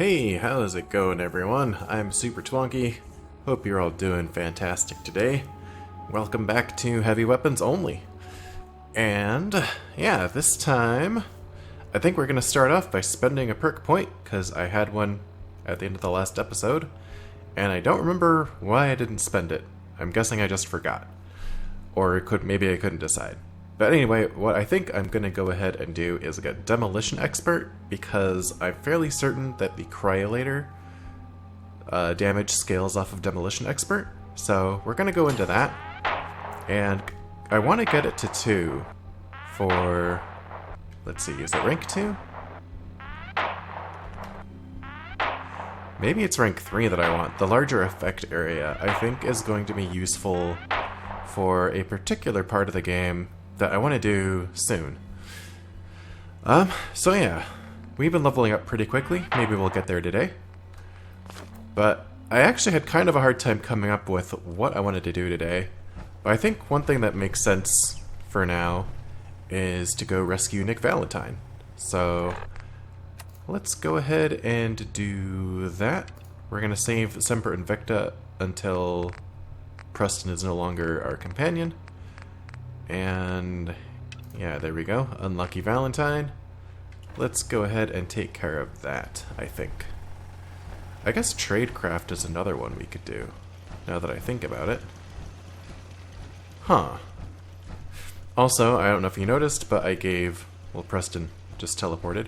Hey, how's it going everyone? I'm Super Twonky. Hope you're all doing fantastic today. Welcome back to Heavy Weapons Only. And yeah, this time I think we're gonna start off by spending a perk point, because I had one at the end of the last episode, and I don't remember why I didn't spend it. I'm guessing I just forgot. Or maybe I couldn't decide. But anyway, what I think I'm going to go ahead and do is get Demolition Expert, because I'm fairly certain that the Cryolator damage scales off of Demolition Expert. So we're going to go into that. And I want to get it to 2 for... Let's see, is it rank 2? Maybe it's rank 3 that I want. The larger effect area, I think, is going to be useful for a particular part of the game that I want to do soon. So yeah, we've been leveling up pretty quickly. Maybe we'll get there today. But I actually had kind of a hard time coming up with what I wanted to do today. But I think one thing that makes sense for now is to go rescue Nick Valentine. So let's go ahead and do that. We're going to save Semper Invicta until Preston is no longer our companion. And yeah, there we go. Unlucky Valentine. Let's go ahead and take care of that, I think. I guess Tradecraft is another one we could do, now that I think about it. Huh. Also, I don't know if you noticed, but I gave... Well, Preston just teleported.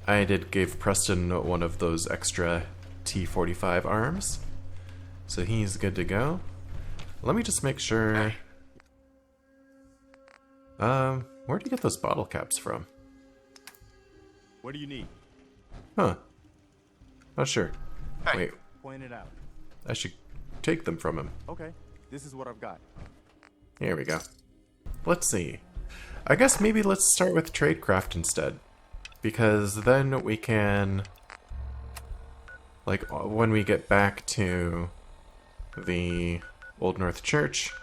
I gave Preston one of those extra T45 arms. So he's good to go. Let me just make sure... where'd you get those bottle caps from? What do you need? Huh. Not sure. Hey. Wait, Point it out. I should take them from him. Okay, this is what I've got. Here we go. Let's see. I guess maybe let's start with Tradecraft instead. Because then we can... Like, when we get back to the Old North Church,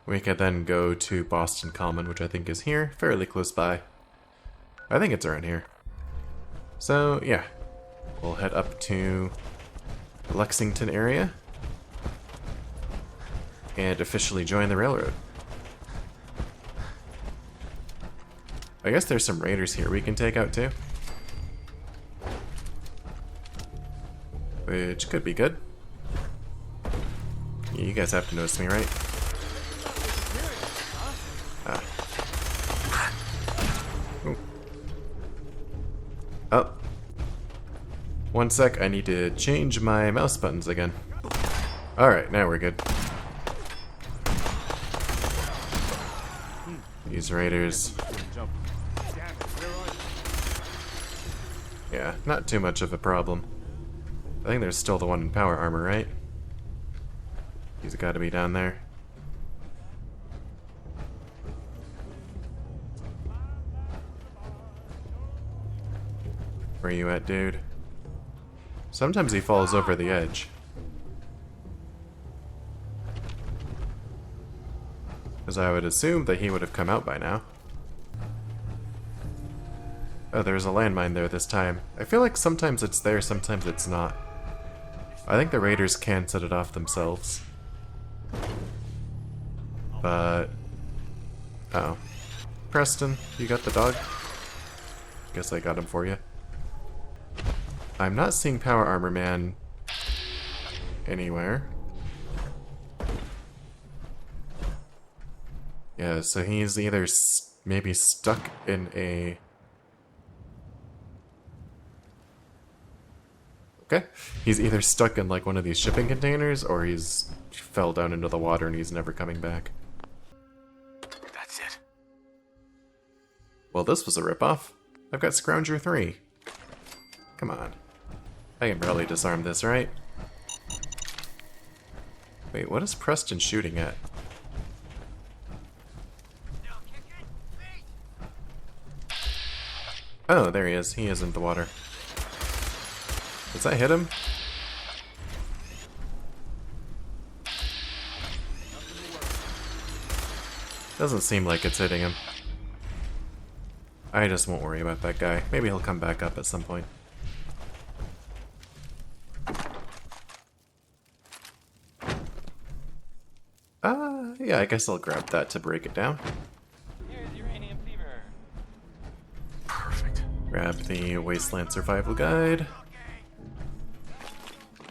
we could then go to Boston Common, which I think is here, fairly close by. I think it's around here. So, yeah. We'll head up to the Lexington area and officially join the railroad. I guess there's some raiders here we can take out too, which could be good. You guys have to notice me, right? Ah. Ooh. Oh. One sec, I need to change my mouse buttons again. Alright, now we're good. These raiders... Yeah, not too much of a problem. I think there's still the one in power armor, right? He's got to be down there. Where you at, dude? Sometimes he falls over the edge. Because I would assume that he would have come out by now. Oh, there's a landmine there this time. I feel like sometimes it's there, sometimes it's not. I think the raiders can set it off themselves. But... oh. Preston, you got the dog? Guess I got him for you. I'm not seeing Power Armor Man anywhere. Yeah, so he's either maybe stuck in a... Okay. He's either stuck in like one of these shipping containers, or he's fell down into the water and he's never coming back. That's it. Well, this was a ripoff. I've got Scrounger 3. Come on. I can barely disarm this, right? Wait, what is Preston shooting at? Oh, there he is. He is in the water. Does that hit him? Doesn't seem like it's hitting him. I just won't worry about that guy. Maybe he'll come back up at some point. Yeah, I guess I'll grab that to break it down. Here's uranium fever. Perfect. Grab the Wasteland Survival Guide.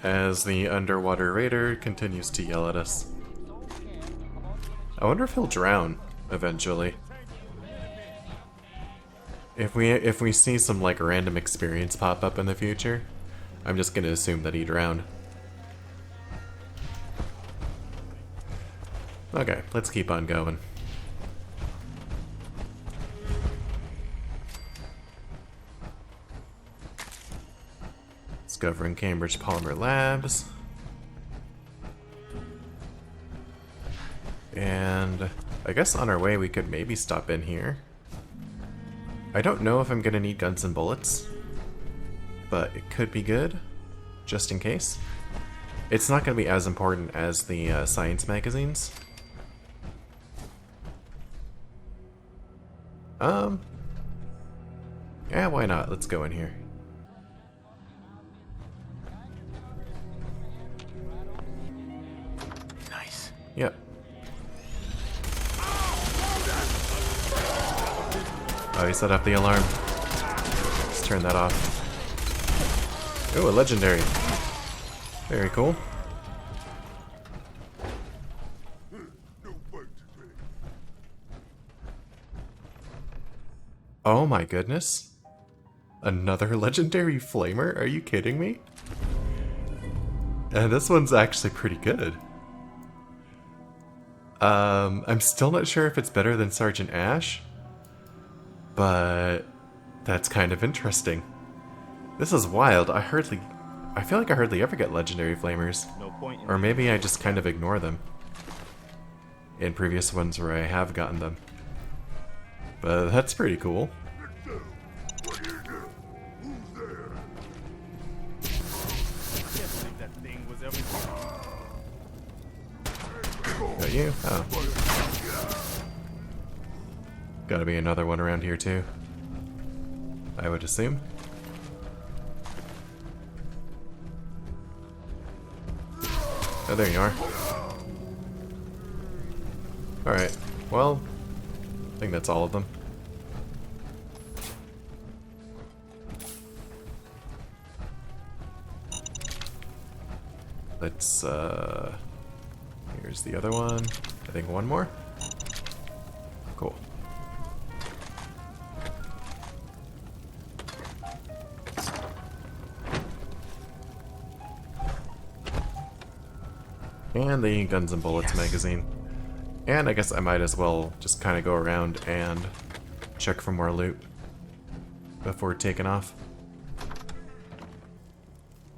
As the underwater raider continues to yell at us. I wonder if he'll drown eventually. If we see some like random experience pop up in the future, I'm just gonna assume that he drowned. Okay, let's keep on going. Discovering Cambridge Polymer Labs. And I guess on our way we could maybe stop in here. I don't know if I'm gonna need guns and bullets, but it could be good, just in case. It's not gonna be as important as the science magazines. Yeah, why not? Let's go in here. Nice. Yep. Oh, he set off the alarm. Let's turn that off. Ooh, a legendary. Very cool. Oh my goodness. Another legendary flamer? Are you kidding me? And this one's actually pretty good. I'm still not sure if it's better than Sergeant Ash, but that's kind of interesting. This is wild. I feel like I hardly ever get legendary flamers. No point in Or maybe I just kind of ignore them in previous ones where I have gotten them. But that's pretty cool. that thing was ever. Got you? Oh. Gotta be another one around here too, I would assume. Oh, there you are. Alright, well, I think that's all of them. Let's, here's the other one. I think one more. Cool. And the Guns and Bullets magazine. And I guess I might as well just kind of go around and check for more loot before taking off.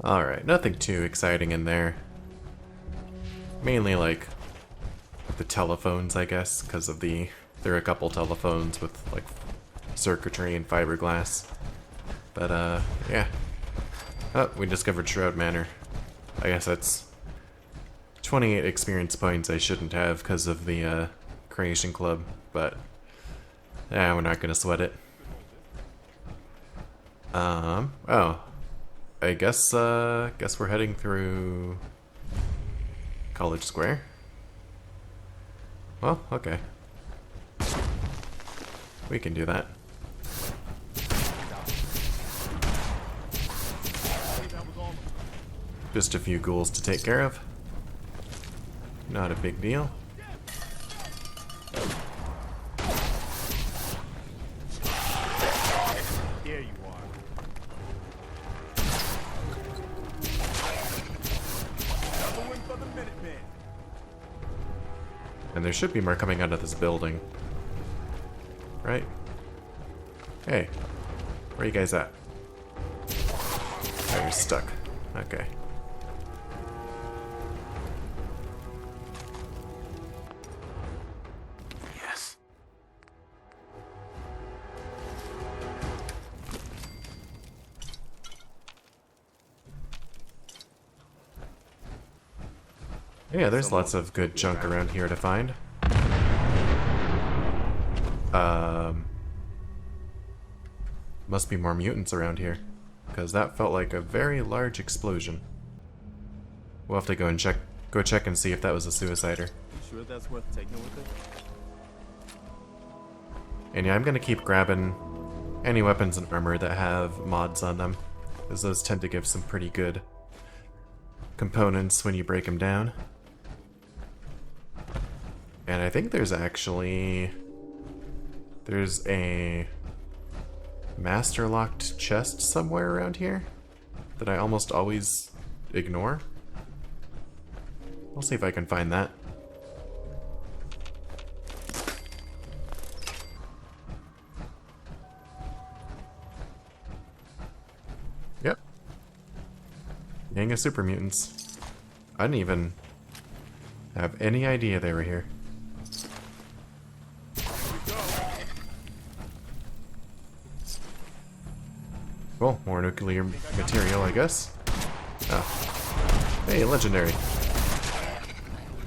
Alright, nothing too exciting in there. Mainly like the telephones, I guess, because of there are a couple telephones with like circuitry and fiberglass. But yeah. Oh, we discovered Shroud Manor. I guess that's 28 experience points I shouldn't have because of the Creation Club, but yeah, we're not gonna sweat it. Oh, I guess we're heading through College Square. Well, okay, we can do that. Just a few ghouls to take care of. Not a big deal. Here you are. Another one for the Minutemen. And there should be more coming out of this building. Right? Hey, where are you guys at? Oh, you're stuck. Okay. Yes. Yeah, there's lots of good junk around here to find. Must be more mutants around here, because that felt like a very large explosion. We'll have to go go check and see if that was a suicider. You sure that's worth taking with it? And yeah, I'm gonna keep grabbing any weapons and armor that have mods on them, because those tend to give some pretty good components when you break them down. And I think there's a master locked chest somewhere around here that I almost always ignore. I'll see if I can find that. Yep. Gang of super mutants. I didn't even have any idea they were here. Cool, more nuclear material, I guess. Oh. Hey, legendary.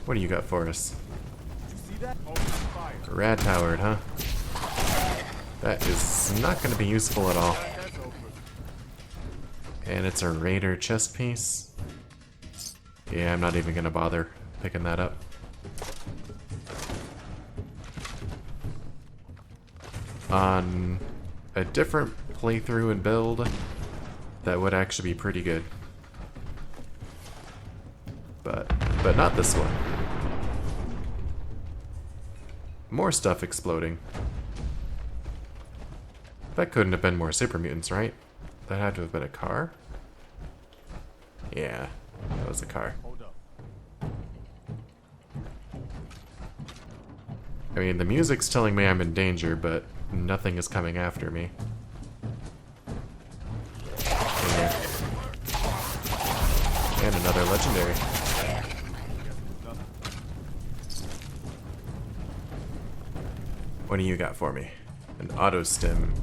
What do you got for us? See that? Open fire. Rad powered, huh? That is not going to be useful at all. That's over. And it's a raider chest piece. Yeah, I'm not even going to bother picking that up. On a different playthrough and build, that would actually be pretty good. But not this one. More stuff exploding. That couldn't have been more super mutants, right? That had to have been a car? Yeah, that was a car. Hold up. I mean, the music's telling me I'm in danger, but nothing is coming after me. Yeah. And another legendary. What do you got for me? An auto stim.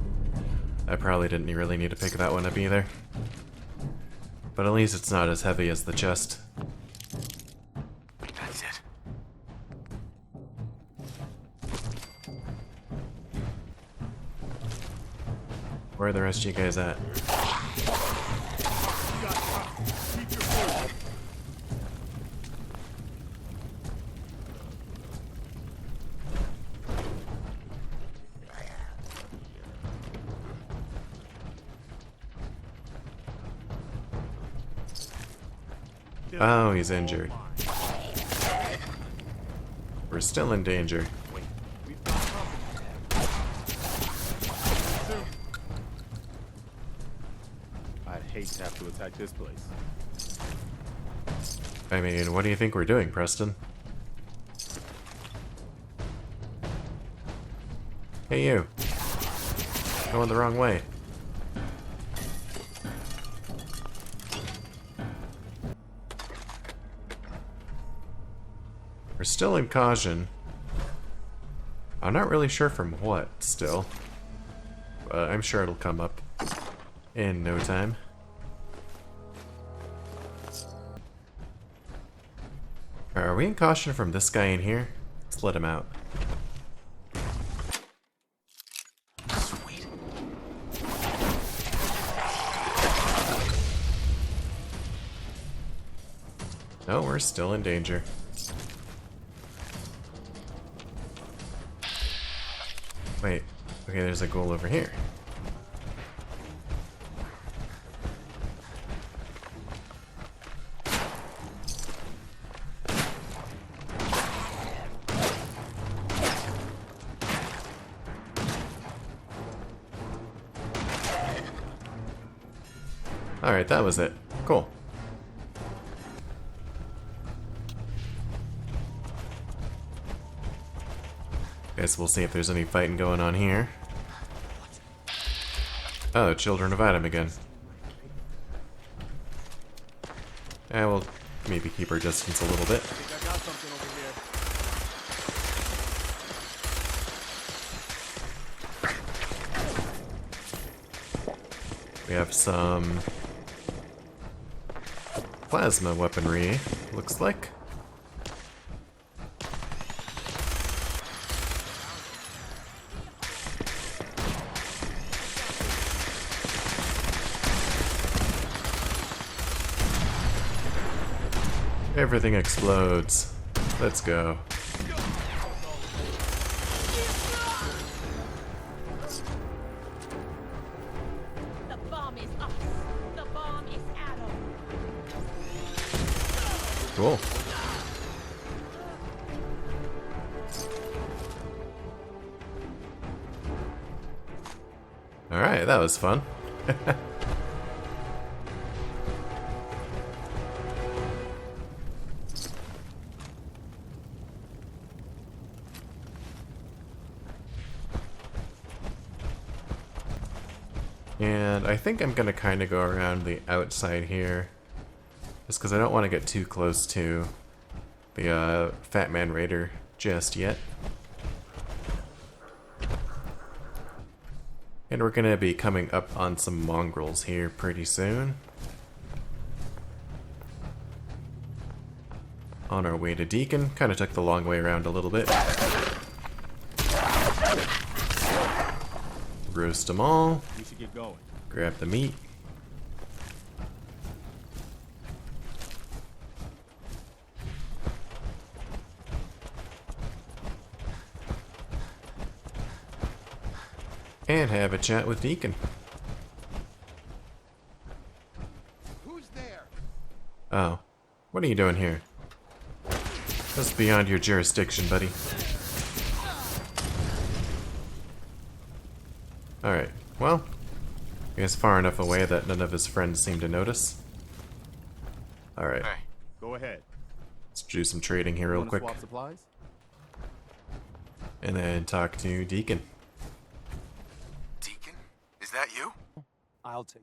I probably didn't really need to pick that one up either. But at least it's not as heavy as the chest. That's it. Where are the rest of you guys at? Keep your cool. Oh, he's injured. We're still in danger. We've got company. I'd hate to have to attack this place. I mean, what do you think we're doing, Preston? Hey, you. Going the wrong way. We're still in caution. I'm not really sure from what, still. But I'm sure it'll come up in no time. Are we in caution from this guy in here? Let's let him out. Sweet. No, we're still in danger. Wait, okay, there's a goal over here. Alright, that was it. Cool. Guess we'll see if there's any fighting going on here. Oh, Children of Adam again. Yeah, we'll maybe keep our distance a little bit. I think I got something over here. We have some plasma weaponry, looks like. Everything explodes. Let's go. The bomb is us. The bomb is Adam. Cool. Alright, that was fun. And I think I'm gonna kind of go around the outside here, just because I don't want to get too close to the Fat Man Raider just yet. And we're gonna be coming up on some mongrels here pretty soon. On our way to Deacon. Kind of took the long way around a little bit. Roast them all. We should get going. Grab the meat. And have a chat with Deacon. Who's there? Oh. What are you doing here? That's beyond your jurisdiction, buddy. Alright, well, I guess far enough away that none of his friends seem to notice. Alright, Hey, go ahead. let's do some trading here real Wanna quick. swap supplies? And then talk to Deacon. Deacon? Is that you? I'll take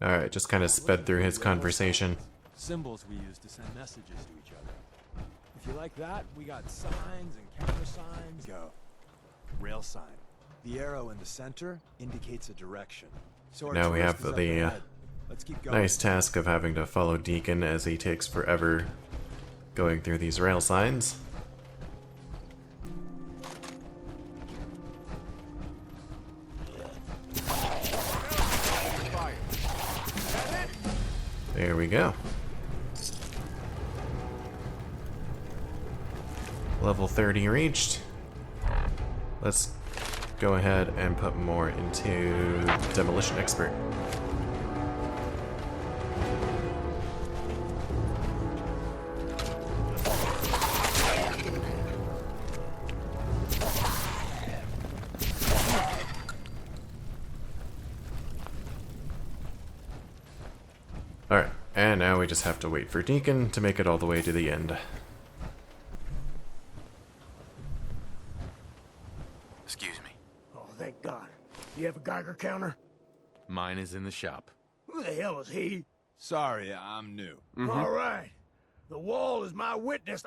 Alright, just kind of sped through his conversation. symbols we use to send messages to each other. If you like that, we got signs and counter signs. Go. Rail sign. The arrow in the center indicates a direction. So our Now we tourist have is up the ahead. Let's keep going. nice task of having to follow Deacon as he takes forever going through these rail signs. There we go. Level 30 reached. Let's go ahead and put more into Demolition Expert. Alright, and now we just have to wait for Deacon to make it all the way to the end. Excuse me. Oh, thank God. You have a Geiger counter? Mine is in the shop. Who the hell is he? Sorry, I'm new. All right. The wall is my witness.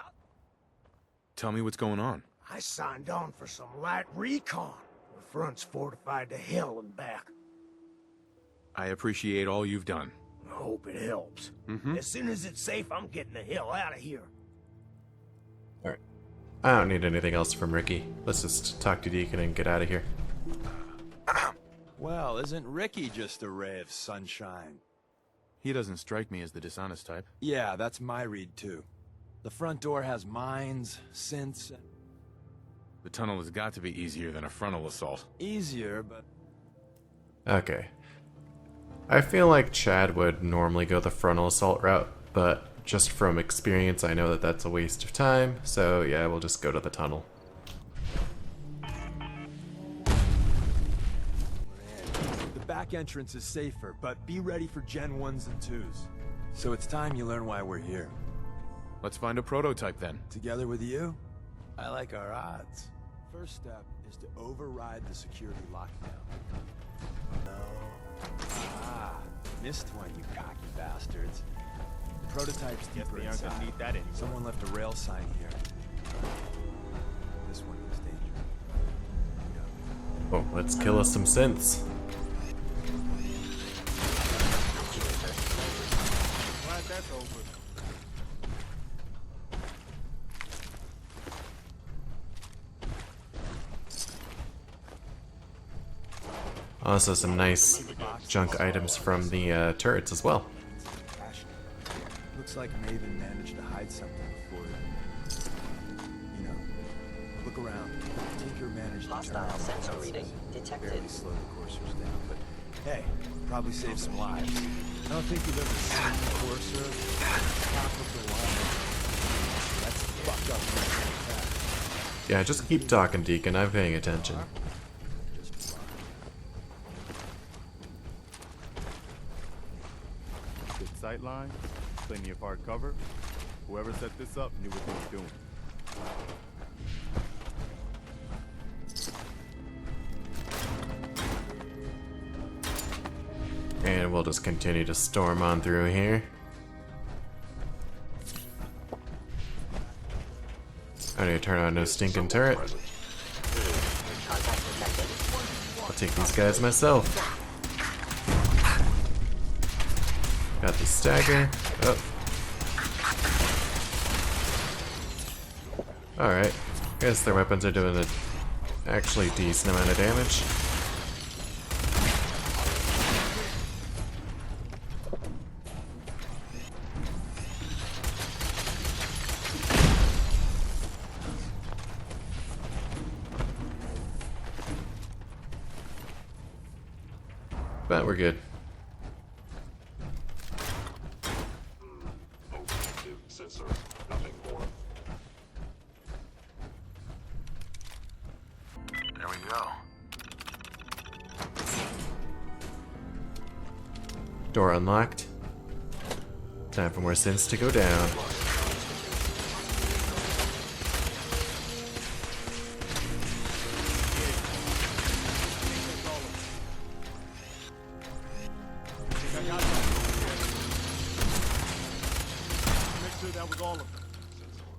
Tell me what's going on. I signed on for some light recon. The front's fortified to hell and back. I appreciate all you've done. I hope it helps. As soon as it's safe, I'm getting the hell out of here. Alright. I don't need anything else from Ricky. Let's just talk to Deacon and get out of here. Well, isn't Ricky just a ray of sunshine? He doesn't strike me as the dishonest type. Yeah, that's my read too. The front door has mines, synths, and The tunnel has got to be easier than a frontal assault. easier, but Okay. I feel like Chad would normally go the frontal assault route, but just from experience I know that that's a waste of time, so yeah, we'll just go to the tunnel. the back entrance is safer, but be ready for Gen 1s and 2s. So it's time you learn why we're here. Let's find a prototype then. Together with you, I like our odds. First step is to override the security lockdown. No. Ah, missed one, you cocky bastards. The prototype's Guess deeper we aren't gonna inside. need that anymore. Someone left a rail sign here. This one is dangerous. Oh, let's kill us some synths. Glad that's over. Also some nice junk items from the turrets as well. Looks like Maven managed to hide something before, you know, look around. Tinker managed to turn Hostile around sensor the reading detected. barely slow the coursers down, but hey, probably saved some lives. I don't think you've ever seen a courser top of the line. That's fucked up. Yeah, just keep talking, Deacon. I'm paying attention. Good sightline, plenty of hard cover. Whoever set this up knew what they were doing. And we'll just continue to storm on through here. I need to turn on no stinking turret. I'll take these guys myself. Got the stagger. Oh. Alright. Guess their weapons are doing an actually decent amount of damage. But we're good. There we go. Door unlocked. Time for more synths to go down.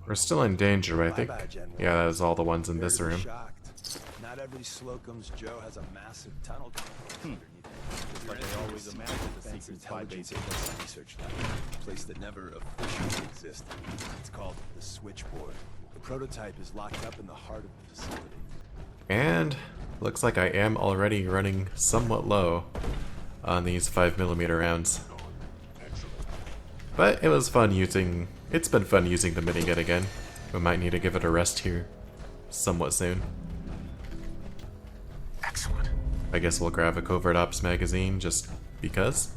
We're still in danger, I think. Yeah, that was all the ones in this room. Not every Slocum's Joe has a massive tunnel underneath. Like I always imagined the Defense secret spy Intelligence base. Agency research lab, a place that never officially existed. It's called the Switchboard. The prototype is locked up in the heart of the facility. And looks like I am already running somewhat low on these 5mm rounds. But it was fun using... It's been fun using the minigun again. We might need to give it a rest here somewhat soon. Excellent. I guess we'll grab a Covert Ops magazine just because.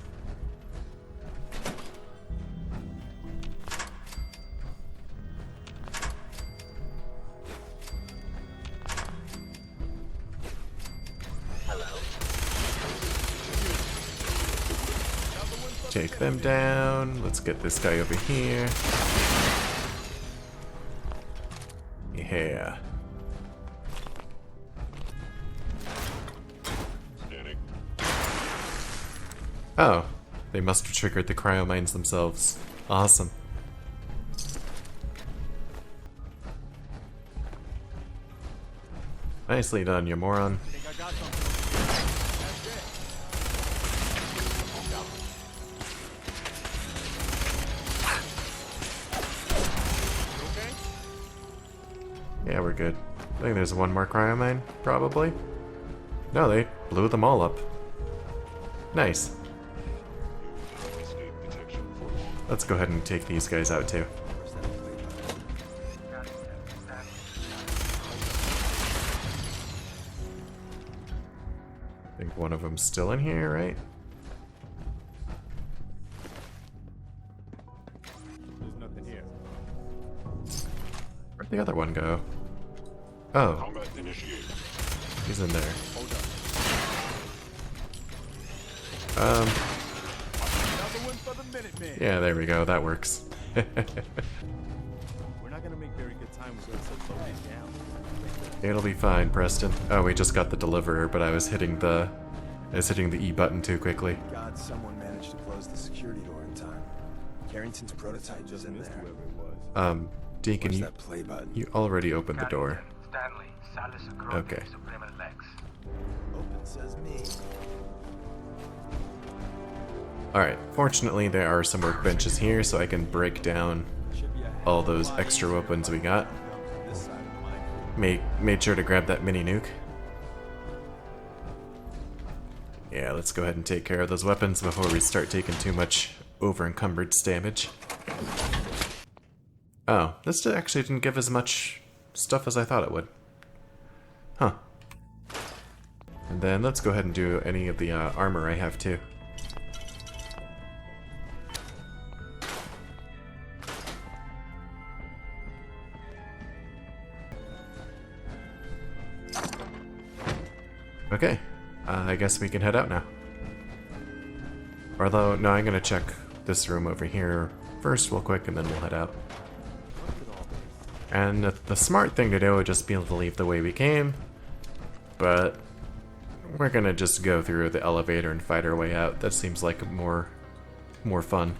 Take them down. Let's get this guy over here. Yeah. Oh, they must have triggered the cryomines themselves. Awesome. Nicely done, you moron. Yeah, we're good. I think there's one more cryomine, probably. No, they blew them all up. Nice. Let's go ahead and take these guys out too. I think one of them's still in here, right? There's nothing here. Where'd the other one go? Oh. He's in there. Yeah, there we go. That works. We're not gonna make very good time with this loaded down. It'll be fine, Preston. Oh, we just got the deliverer, but I was hitting the E button too quickly. God, someone managed to close the security door in time. Carrington's prototype is in Missed there. whoever it was. Deacon, Where's that play button? you already opened the door. Stanley, Salis Okay. Supreme Lex. Open says me. Alright, fortunately there are some workbenches here, so I can break down all those extra weapons we got. This side of the mine. Made sure to grab that mini nuke. Yeah, let's go ahead and take care of those weapons before we start taking too much over-encumbered damage. Oh, this actually didn't give as much stuff as I thought it would. Huh. And then let's go ahead and do any of the armor I have too. Okay, I guess we can head out now. Although, no, I'm gonna check this room over here first real quick and then we'll head out. And the smart thing to do would just be to leave the way we came, but we're gonna just go through the elevator and fight our way out. That seems like more fun.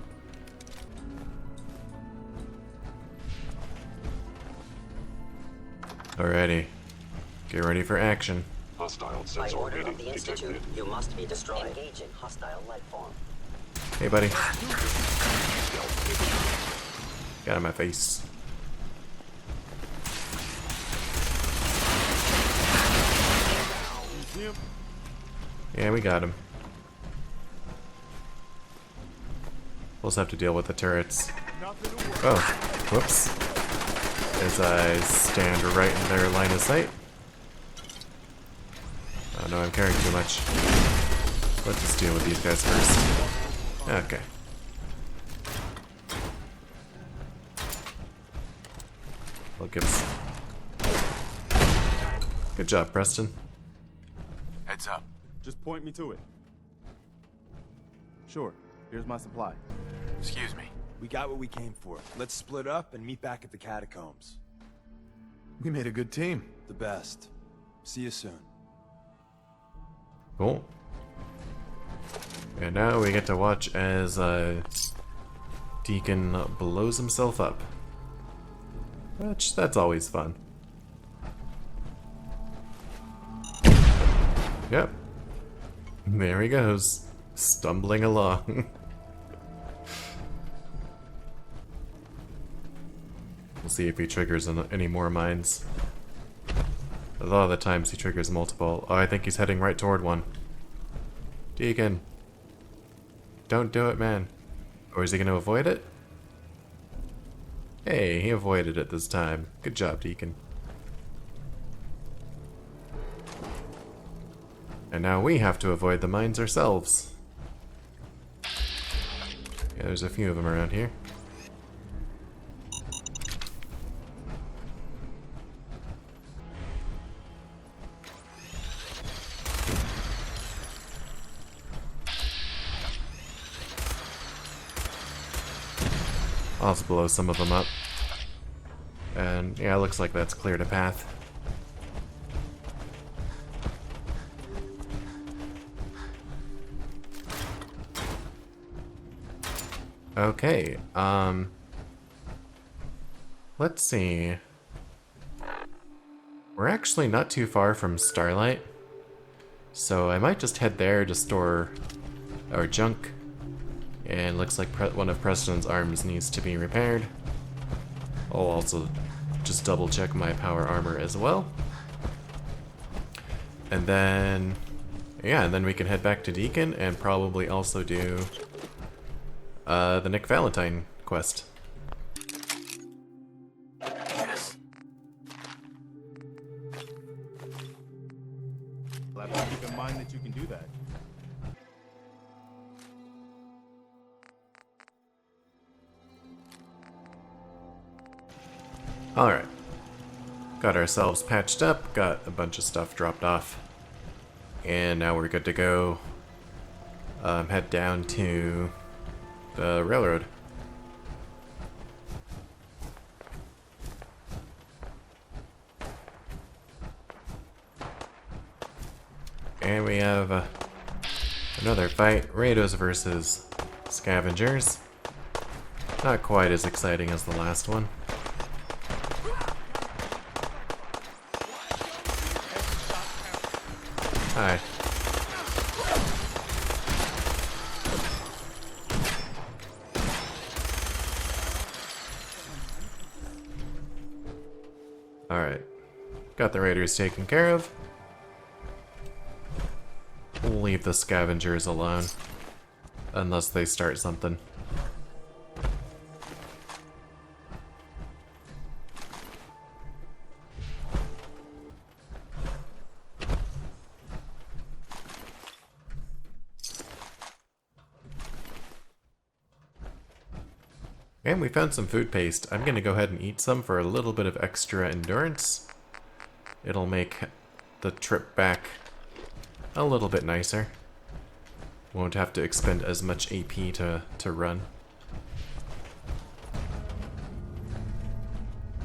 Alrighty, get ready for action. Hostile By sensor order reading of the Institute, detected. you must be destroyed. Engaging hostile life form. Hey, buddy. Got in my face. Yeah, we got him. We'll just have to deal with the turrets. Oh, whoops. As I stand right in their line of sight. Oh no, I'm carrying too much. Let's just deal with these guys first. Okay. We'll give us... Good job, Preston. Heads up. Just point me to it. Sure. Here's my supply. Excuse me. We got what we came for. Let's split up and meet back at the catacombs. We made a good team. The best. See you soon. Cool. And now we get to watch as Deacon blows himself up. Which, that's always fun. Yep. There he goes. Stumbling along. We'll see if he triggers any more mines. A lot of the times he triggers multiple. Oh, I think he's heading right toward one. Deacon. Don't do it, man. Or is he going to avoid it? Hey, he avoided it this time. Good job, Deacon. And now we have to avoid the mines ourselves. Yeah, there's a few of them around here. I'll just blow some of them up. And yeah, it looks like that's cleared a path. Okay, let's see. We're actually not too far from Starlight, so I might just head there to store our junk. And looks like one of Preston's arms needs to be repaired. I'll also just double check my power armor as well. And then, yeah, and then we can head back to Deacon and probably also do the Nick Valentine quest. Yes. I'll have to keep in mind that you can do that. Alright. Got ourselves patched up, got a bunch of stuff dropped off. And now we're good to go. Head down to the railroad. And we have another fight, Raiders versus Scavengers. Not quite as exciting as the last one. Hi. Alright. Got the raiders taken care of. We'll leave the scavengers alone. Unless they start something. And we found some food paste. I'm gonna go ahead and eat some for a little bit of extra endurance. It'll make the trip back a little bit nicer. Won't have to expend as much AP to run.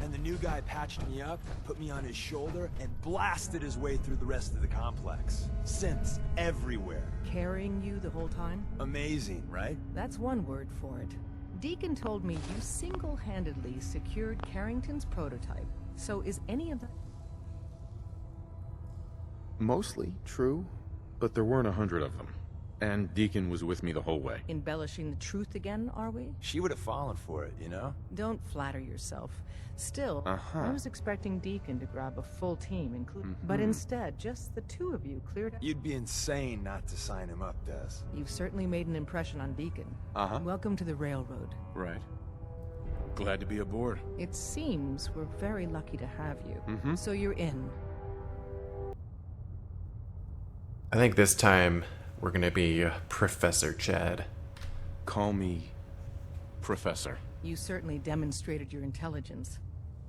And the new guy patched me up, put me on his shoulder, and blasted his way through the rest of the complex. Synths everywhere. Carrying you the whole time? Amazing, right? That's one word for it. Deacon told me you single-handedly secured Carrington's prototype. So is any of that... Mostly true, but there weren't 100 of them. And Deacon was with me the whole way. embellishing the truth again, are we? She would have fallen for it, you know? Don't flatter yourself. Still, I was expecting Deacon to grab a full team, including... But instead, just the two of you cleared... You'd be insane not to sign him up, Des. You've certainly made an impression on Deacon. Welcome to the railroad. Right. Glad to be aboard. It seems we're very lucky to have you. So you're in. I think this time we're gonna be Professor Chad. Call me Professor. You certainly demonstrated your intelligence.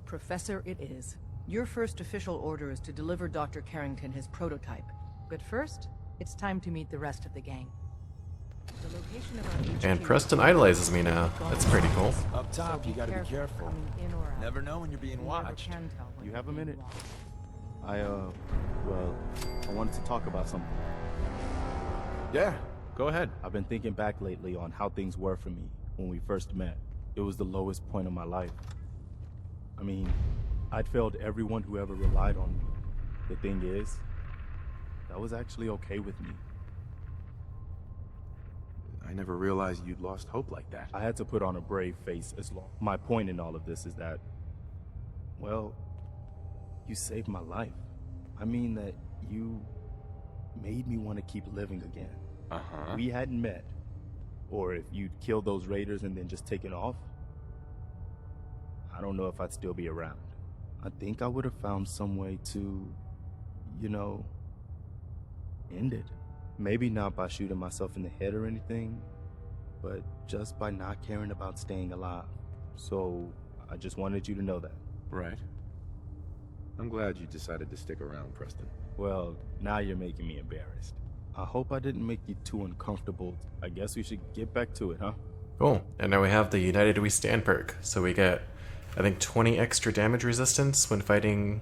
Professor it is. Your first official order is to deliver Dr. Carrington his prototype. But first, it's time to meet the rest of the gang. The location of our HQ And Preston idolizes me now. That's pretty cool. Up top, you gotta be careful. coming in or out. Never know when you're being You never watched. can tell when You have a you're being minute? watched. Well, I wanted to talk about something. Yeah, go ahead. I've been thinking back lately on how things were for me when we first met. It was the lowest point of my life. I mean, I'd failed everyone who ever relied on me. The thing is, that was actually okay with me. I never realized you'd lost hope like that. I had to put on a brave face as long. My point in all of this is that, well, you saved my life. I mean that you made me want to keep living again. We hadn't met, or if you'd killed those raiders and then just taken off, I don't know if I'd still be around. I think I would have found some way to, you know, end it. Maybe not by shooting myself in the head or anything, but just by not caring about staying alive. So I just wanted you to know that. Right. I'm glad you decided to stick around, Preston. Well, now you're making me embarrassed. I hope I didn't make you too uncomfortable. I guess we should get back to it, huh? Cool. And now we have the United We Stand perk. So we get, I think, 20 extra damage resistance when fighting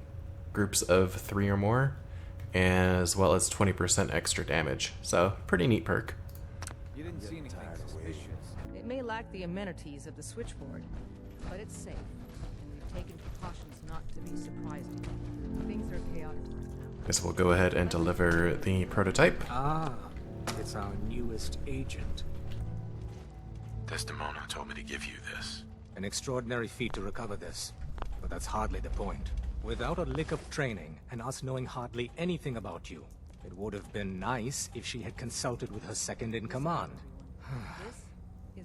groups of 3 or more, as well as 20% extra damage. So, pretty neat perk. You didn't see anything suspicious. It may lack the amenities of the switchboard, but it's safe, and we've taken precautions not to be surprised. Things are chaotic right now. Guess we'll go ahead and deliver the prototype. Ah, it's our newest agent. Desdemona told me to give you this. An extraordinary feat to recover this. But that's hardly the point. Without a lick of training, and us knowing hardly anything about you, it would have been nice if she had consulted with her second-in-command.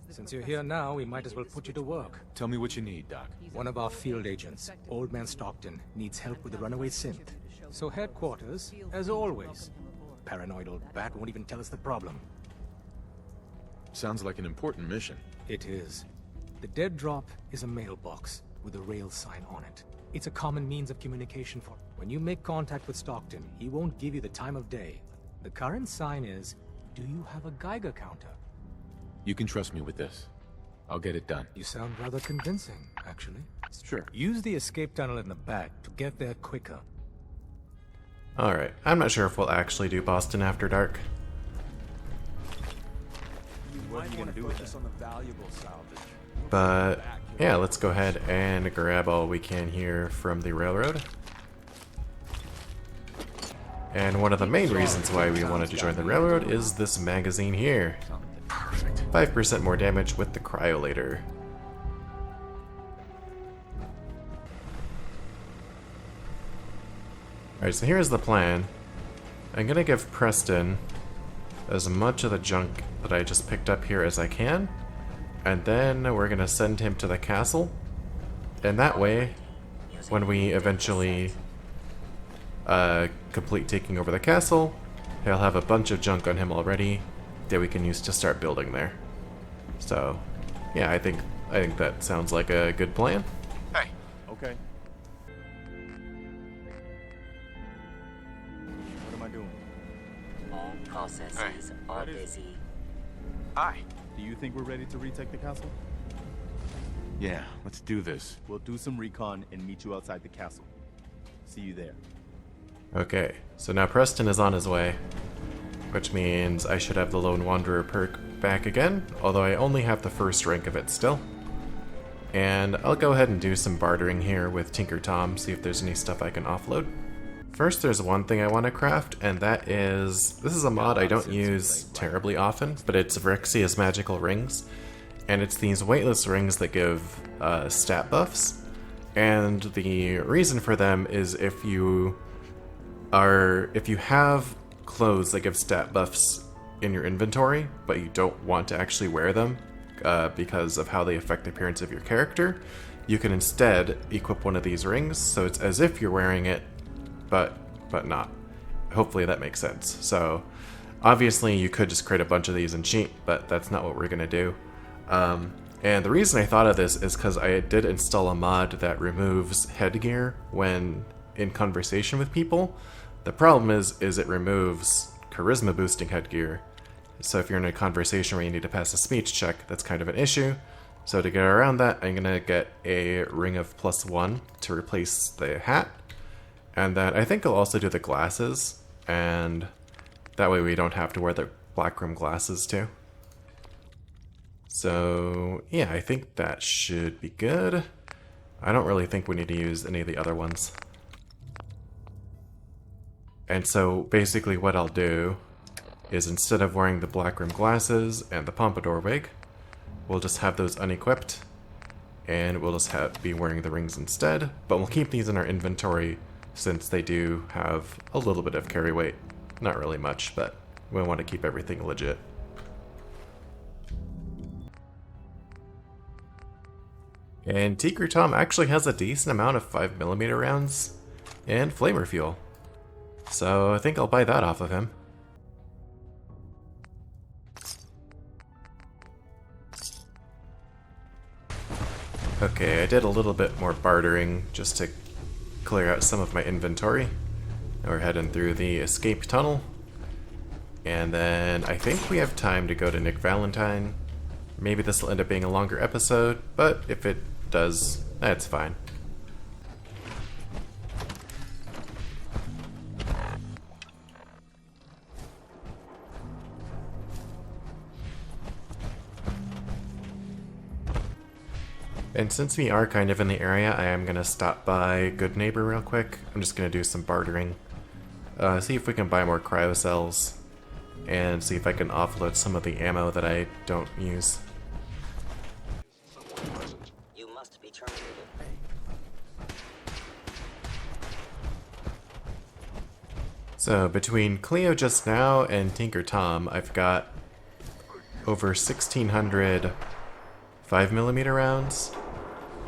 Since you're here now, we might as well put you to work. Tell me what you need, Doc. One of our field agents, Old Man Stockton, needs help with the runaway synth. So headquarters, as always. Paranoid old bat won't even tell us the problem. Sounds like an important mission. It is. The dead drop is a mailbox with a rail sign on it. It's a common means of communication for... When you make contact with Stockton, he won't give you the time of day. The current sign is, do you have a Geiger counter? You can trust me with this. I'll get it done. You sound rather convincing, actually. Sure. Use the escape tunnel in the back to get there quicker. Alright, I'm not sure if we'll actually do Boston After Dark. What are you gonna do with this on the valuable salvage? But yeah, let's go ahead and grab all we can here from the railroad. And one of the main reasons why we wanted to join the railroad is this magazine here. Perfect. 5% more damage with the cryolator. Alright, so here's the plan. I'm gonna give Preston as much of the junk that I just picked up here as I can, and then we're gonna send him to the castle, and that way, when we eventually complete taking over the castle, he'll have a bunch of junk on him already that we can use to start building there. So, yeah, I think I think that sounds like a good plan. Hey. Okay. What am I doing? All processes are busy. Hi. Do you think we're ready to retake the castle? Yeah, let's do this. We'll do some recon and meet you outside the castle. See you there. Okay, so now Preston is on his way, which means I should have the Lone Wanderer perk back again, although I only have the first rank of it still. And I'll go ahead and do some bartering here with Tinker Tom, see if there's any stuff I can offload. First, there's one thing I want to craft, and that is... This is a mod I don't use terribly often, but it's Virixia's Magical Rings. And it's these weightless rings that give stat buffs. And the reason for them is if you have clothes that give stat buffs in your inventory, but you don't want to actually wear them because of how they affect the appearance of your character, you can instead equip one of these rings, so it's as if you're wearing it, but not. Hopefully that makes sense. So obviously you could just create a bunch of these and cheat, but that's not what we're gonna do. And the reason I thought of this is because I did install a mod that removes headgear when in conversation with people. The problem is it removes charisma boosting headgear. So if you're in a conversation where you need to pass a speech check, that's kind of an issue. So to get around that, I'm gonna get a ring of +1 to replace the hat. And then I think I'll also do the glasses, and that way we don't have to wear the black rim glasses too. So yeah, I think that should be good. I don't really think we need to use any of the other ones. And so basically what I'll do is instead of wearing the black rim glasses and the pompadour wig, we'll just have those unequipped, and we'll just be wearing the rings instead, but we'll keep these in our inventory since they do have a little bit of carry weight. Not really much, but we want to keep everything legit. And Tinker Tom actually has a decent amount of 5mm rounds and flamer fuel. So I think I'll buy that off of him. Okay, I did a little bit more bartering just to clear out some of my inventory. Now we're heading through the escape tunnel. And then I think we have time to go to Nick Valentine. Maybe this will end up being a longer episode, but if it does, that's fine. And since we are kind of in the area, I am going to stop by Good Neighbor real quick. I'm just going to do some bartering. See if we can buy more cryo cells. And see if I can offload some of the ammo that I don't use. You must be terminated. So between Cleo just now and Tinker Tom, I've got over 1,600 5mm rounds,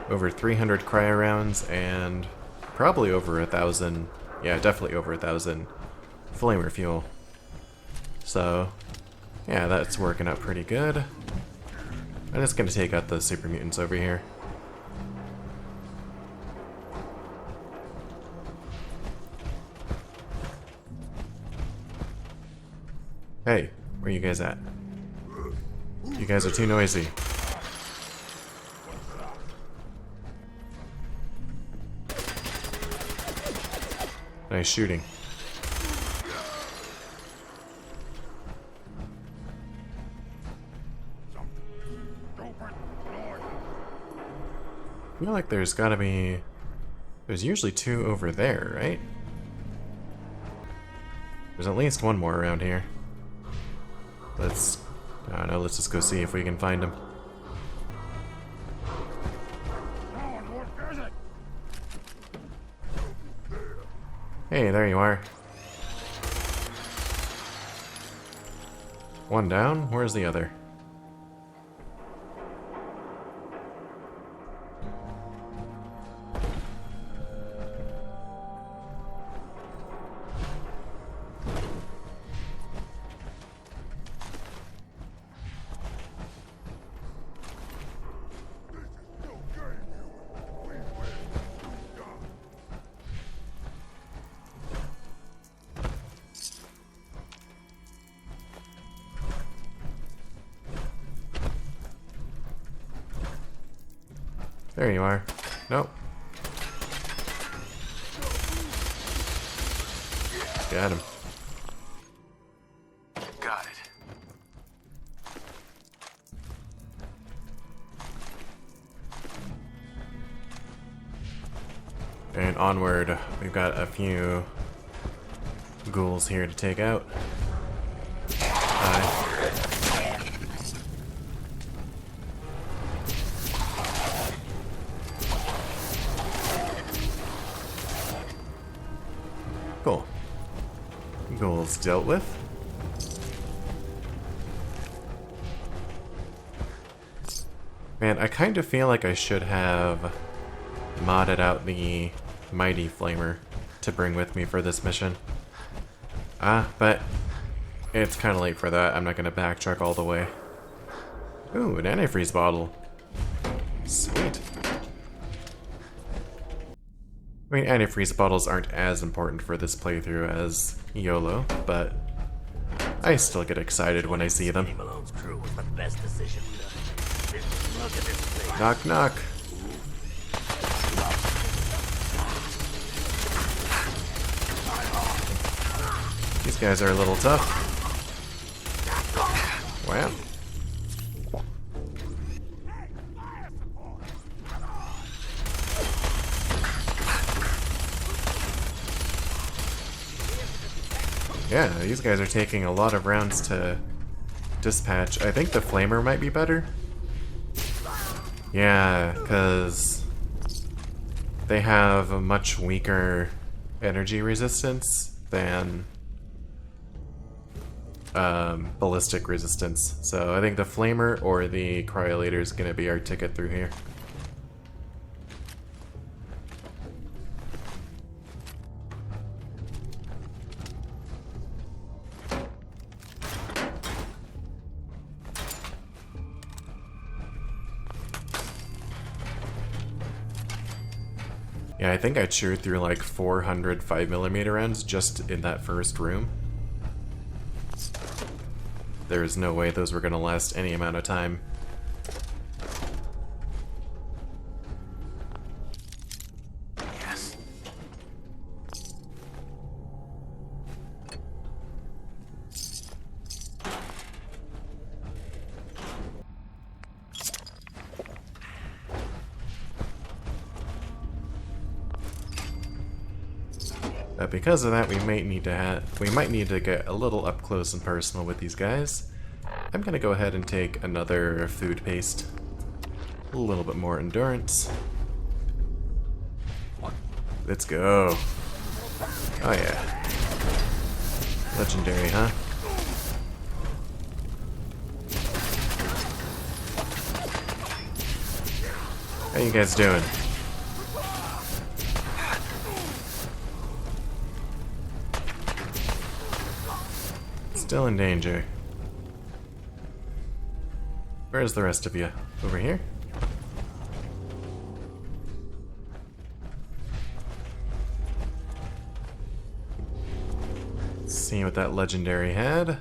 over 300 cryo rounds, and probably over 1,000, yeah, definitely over 1,000 flamer fuel. So, yeah, that's working out pretty good. I'm just gonna take out the super mutants over here. Hey, where you guys at? You guys are too noisy. Nice shooting. I feel like there's gotta be... There's usually 2 over there, right? There's at least 1 more around here. I don't know, let's just go see if we can find him. Hey, there you are. 1 down? Where's the other? There you are. Nope. Got him. Got it. And onward. We've got a few ghouls here to take out. Cool. Ghouls dealt with. Man, I kind of feel like I should have modded out the Mighty Flamer to bring with me for this mission. But it's kind of late for that. I'm not going to backtrack all the way. Ooh, an antifreeze bottle. Sweet. I mean, antifreeze bottles aren't as important for this playthrough as YOLO, but I still get excited when I see them. Knock, knock. These guys are a little tough. Wow. Yeah, these guys are taking a lot of rounds to dispatch. I think the Flamer might be better. Yeah, because they have a much weaker energy resistance than ballistic resistance. So I think the Flamer or the Cryolator is going to be our ticket through here. Yeah, I think I chewed through like 400 5mm rounds just in that first room. There is no way those were going to last any amount of time. Yes. But because of that, we might need to get a little up close and personal with these guys. I'm gonna go ahead and take another food paste. A little bit more endurance. Let's go. Oh yeah. Legendary, huh? How you guys doing? Still in danger. Where's the rest of you? Over here? Let's see what that legendary had.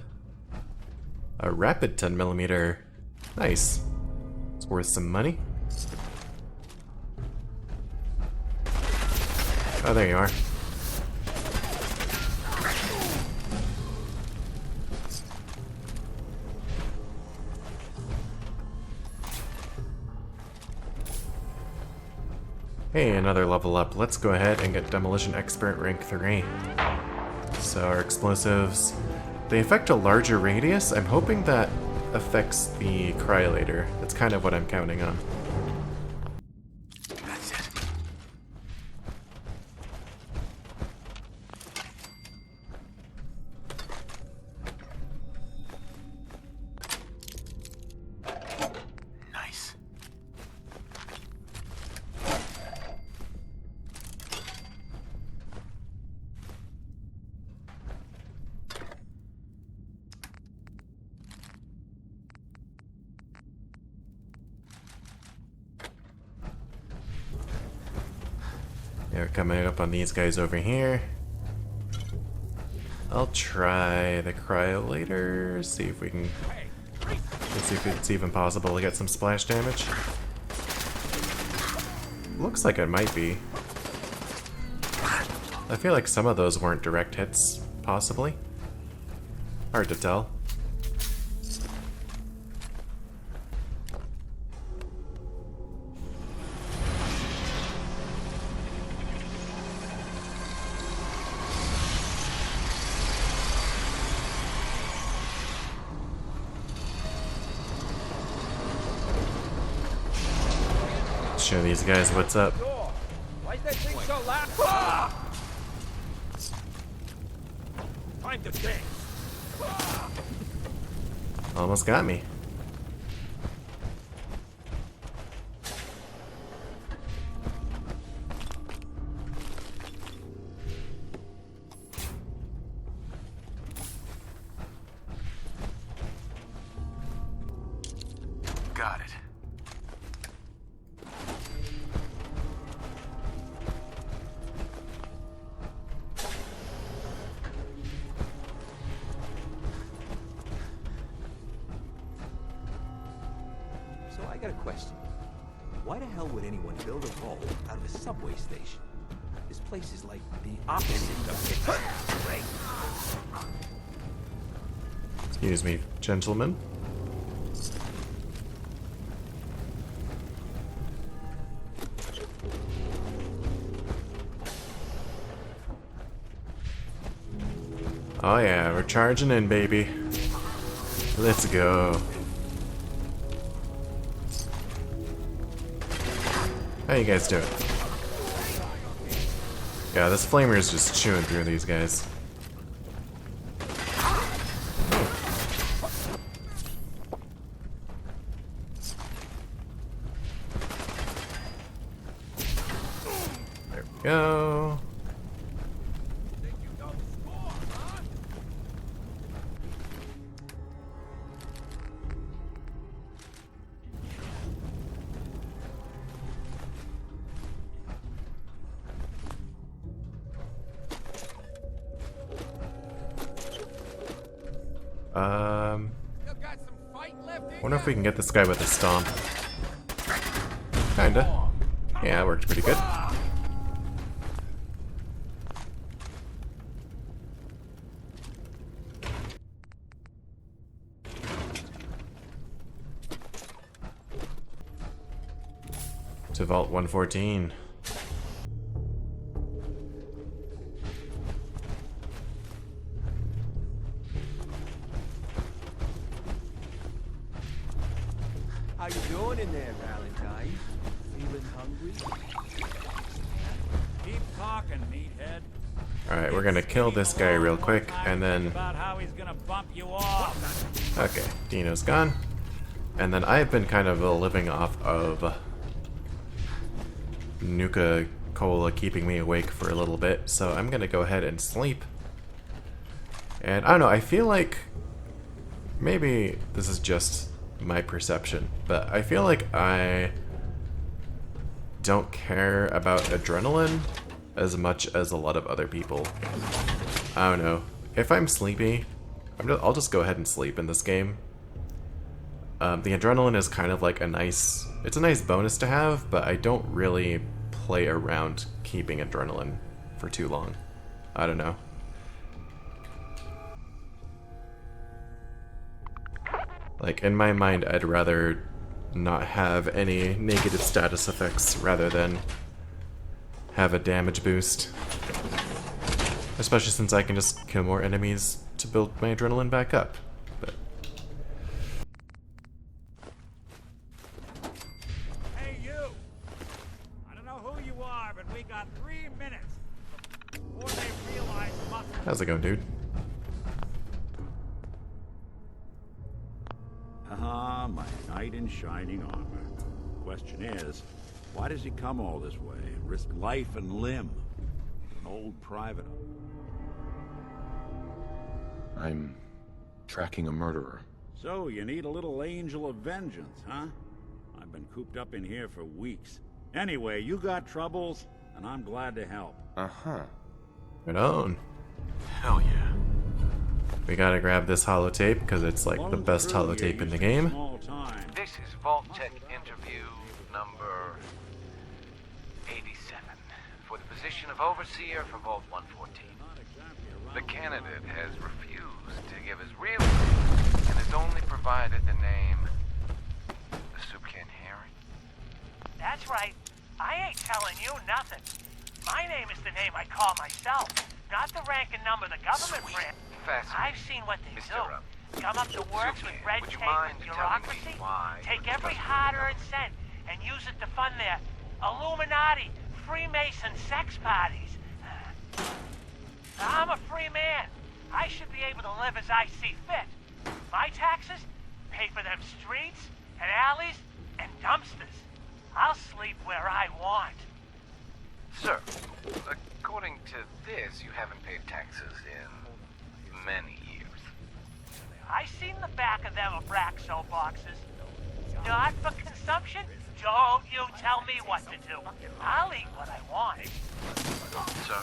A rapid 10mm. Nice. It's worth some money. Oh, there you are. Hey, another level up. Let's go ahead and get Demolition Expert rank 3. So our explosives, they affect a larger radius. I'm hoping that affects the Cryolator. That's kind of what I'm counting on. That's it. Nice. Yeah, we're coming up on these guys over here. I'll try the Cryolator, see if we can... Let's see if it's even possible to get some splash damage. Looks like it might be. I feel like some of those weren't direct hits, possibly. Hard to tell. Show these guys what's up. Why's that thing so loud? Time to think. Almost got me. Got it. So I got a question. Why the hell would anyone build a vault out of a subway station? This place is like the opposite of right? Excuse me, gentlemen. Oh yeah, we're charging in, baby. Let's go. How you guys doing? Yeah, this flamer is just chewing through these guys. There we go. Wonder if we can get this guy with a stomp. Kinda. Yeah, it worked pretty good. To Vault 114. How you doing in there, Valentine? Feeling hungry? Keep talking, meathead. Alright, we're gonna kill this guy real quick, and then... About how he's gonna bump you off. Okay, Dino's gone. And then I've been kind of living off of Nuka-Cola keeping me awake for a little bit, so I'm gonna go ahead and sleep. And I don't know, I feel like maybe this is just my perception, but I feel like I don't care about adrenaline as much as a lot of other people. I don't know. If I'm sleepy, I'll just go ahead and sleep in this game. The adrenaline is kind of like it's a nice bonus to have, but I don't really play around keeping adrenaline for too long. I don't know. Like, in my mind, I'd rather not have any negative status effects rather than have a damage boost. Especially since I can just kill more enemies to build my adrenaline back up. But Hey, you! I don't know who you are, but we got 3 minutes before they realize muscle. how's it going, dude? Ah, my knight in shining armor. Question is, why does he come all this way and risk life and limb? An old private. I'm tracking a murderer. So, you need a little angel of vengeance, huh? I've been cooped up in here for weeks. Anyway, you got troubles, and I'm glad to help. Uh-huh. Right on. Hell yeah. We gotta grab this holotape because it's like the best holotape in the game. This is Vault Tech interview number 87 for the position of Overseer for Vault 114. The candidate has refused to give his real name and has only provided the name... the Soup Can Harry? That's right. I ain't telling you nothing. My name is the name I call myself, not the rank and number the government ran. I've seen what they do. Come up to works with red tape and bureaucracy, take every hard-earned cent and use it to fund their Illuminati, Freemason sex parties. I'm a free man. I should be able to live as I see fit. My taxes pay for them streets and alleys and dumpsters. I'll sleep where I want. Sir, according to this, you haven't paid taxes in many years. I seen the back of them Abraxo boxes. Not for consumption? Don't you tell me what to do. I'll eat what I want. Sir,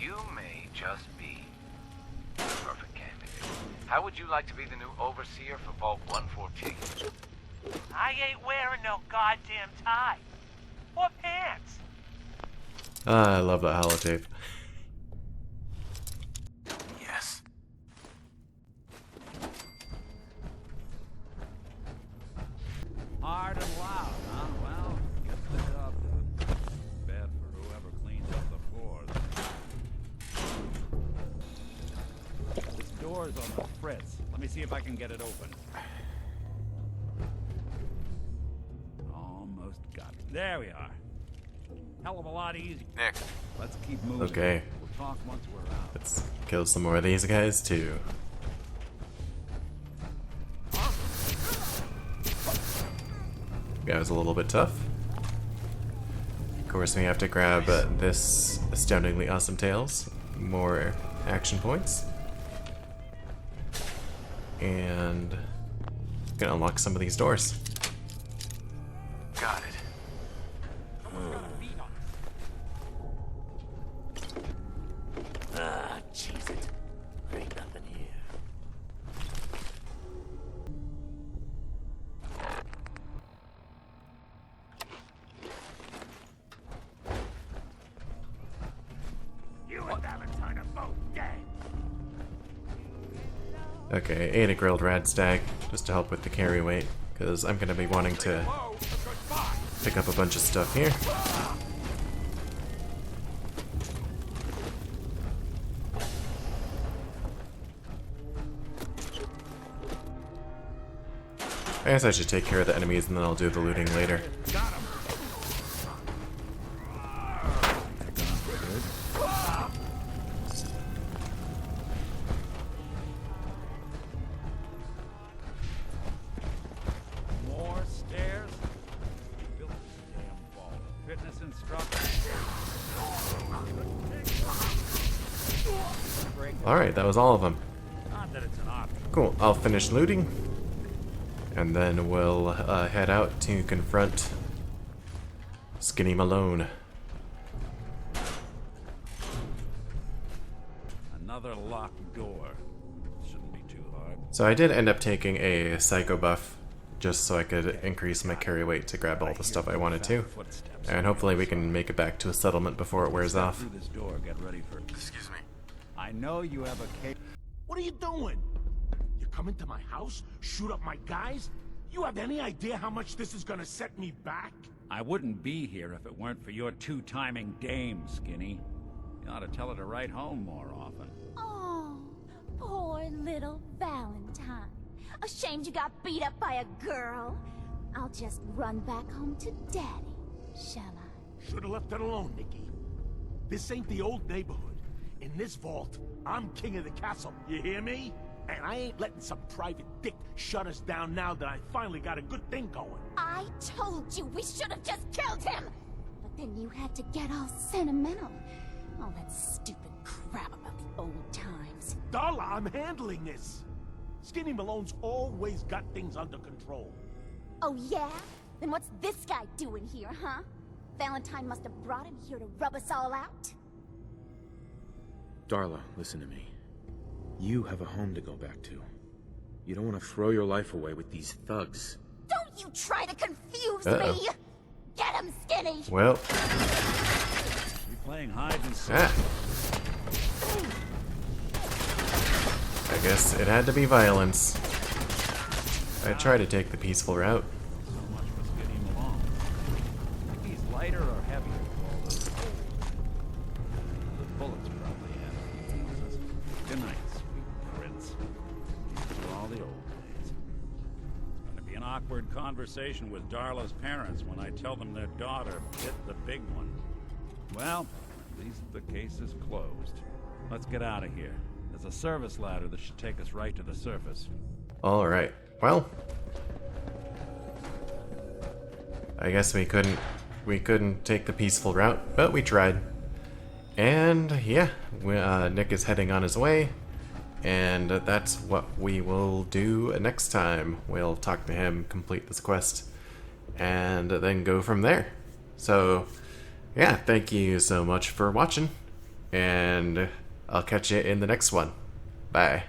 you may just be the perfect candidate. How would you like to be the new Overseer for Vault 114? I ain't wearing no goddamn tie. Or pants. I love that holotape. Yes. Hard and loud, huh? Well, gets the job done. Bad for whoever cleans up the floors. This door's on the fritz. Let me see if I can get it open. Almost got it. There we are. Hell of a lot easier. Nick. Let's keep moving. Okay. We'll talk once we're out. Let's kill some more of these guys too. Guy was a little bit tough. Of course, we have to grab this astoundingly awesome tails. More action points. And gonna unlock some of these doors. Got it. Jeez it. There ain't nothing here. You and Valentine are both dead. Okay, ate a grilled radstag just to help with the carry weight, because I'm gonna be wanting to pick up a bunch of stuff here. I guess I should take care of the enemies and then I'll do the looting later. More stairs? Built this damn vault. Fitness instructor. Alright, that was all of them. Not that it's an option. Cool, I'll finish looting. And then we'll head out to confront Skinny Malone. Another locked door. Shouldn't be too hard. So I did end up taking a psycho buff just so I could increase my carry weight to grab all the stuff I wanted to. And hopefully we can make it back to a settlement before it wears off. Through this door, get ready for. Excuse me. I know you have a case. What are you doing? You come into my house, shoot up my guys? You have any idea how much this is gonna set me back? I wouldn't be here if it weren't for your two-timing dame, Skinny. You ought to tell her to write home more often. Oh, poor little Valentine. Ashamed you got beat up by a girl. I'll just run back home to Daddy, shall I? Should've left it alone, Nikki. This ain't the old neighborhood. In this vault, I'm king of the castle, you hear me? And I ain't letting some private dick shut us down now that I finally got a good thing going. I told you we should have just killed him! But then you had to get all sentimental. All that stupid crap about the old times. Darla, I'm handling this. Skinny Malone's always got things under control. Oh yeah? Then what's this guy doing here, huh? Valentine must have brought him here to rub us all out? Darla, listen to me. You have a home to go back to. You don't want to throw your life away with these thugs. Don't you try to confuse Uh-oh. me! Get him, Skinny! finished. Well. You playing hide and seek? Ah. I guess it had to be violence. I try to take the peaceful route. So much for skidding him along. Think he's lighter or heavier? The bullets probably have. Good night, sweet prince. These are all the old days. It's gonna be an awkward conversation with Darla's parents when I tell them their daughter bit the big one. Well, at least the case is closed. Let's get out of here. There's a service ladder that should take us right to the surface. Alright, well. I guess we couldn't take the peaceful route, but we tried. And yeah, Nick is heading on his way. And that's what we will do next time. We'll talk to him, complete this quest, and then go from there. So, yeah, thank you so much for watching, and I'll catch you in the next one. Bye.